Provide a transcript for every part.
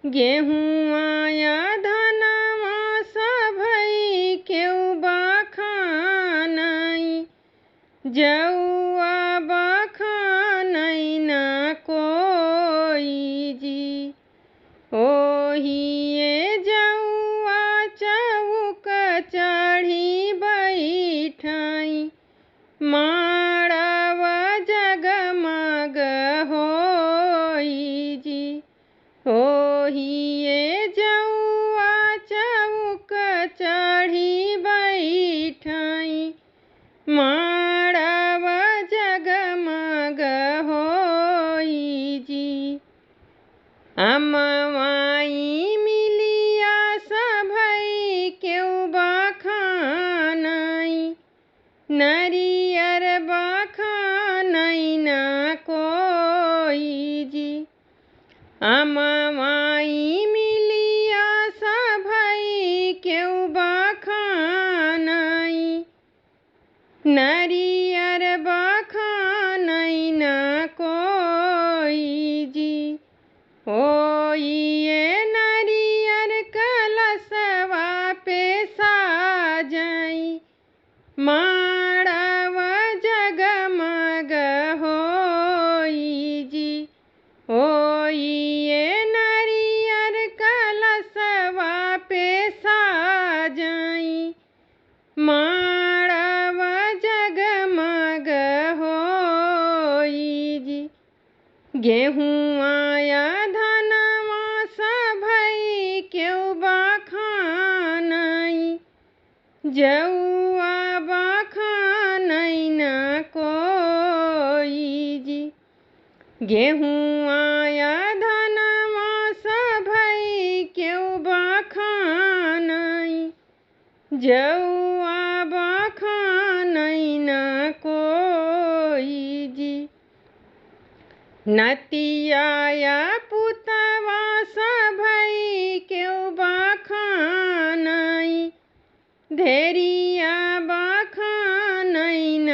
गेहूँ आया धनवा सभई केउ बखानई, जौआ बखानई न कोई जी। ओहिए जौआ चौक चढ़ी बैठई, माड़व जगमग होई जी। ओहिए जौआ चौक चढ़ी बैठई, माड़व जगमग होई जी। अमवाई मिलिया सभई केउ बखानई, नरियर बखानई न कोई जी। अमवाई मिलिया सभई केउ बखानई, नरियर बखानई न कोई जी। ओइए नरियर कलशवा पे साजई, माड़व जगमग होई जी। ओइए नरियर कलशवा पे साजई, माड़व जगमग होई जी। गेहूँ आया धनवा सभई केउ बखानई, जौआ बखानई न कोई जी। गेहूँ आया धनवा सभई केउ बखानई, जौआ बखानई न कोई जी। नतिया पुतवा सभई केउ बखानई, धेरिया बखानई न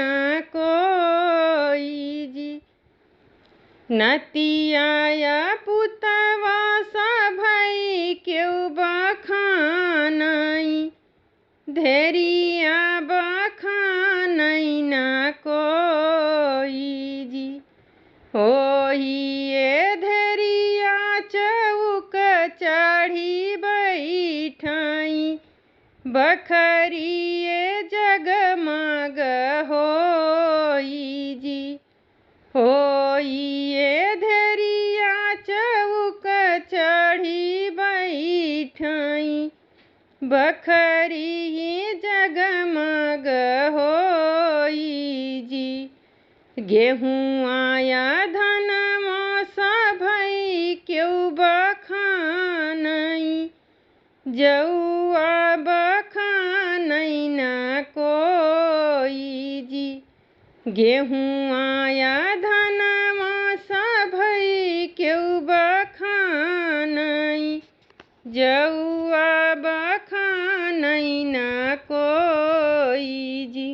कोई जी। नतिया पुतवा सभई केउ बखानई, धेरिया बखानई न कोई जी। ओहिए धेरिया चौक चढ़ी बैठई, बखरिए जगमग होई जी। ओहिए धेरिया चौक चढ़ी बैठई, बखरी जगमग होई जी। गेहूँ आया धनवा सभई केउ बखानई, जौआ बखानई न कोई जी। गेहूँ आया धनवा सभई केउ बखानई, जौआ बखानई न कोई जी।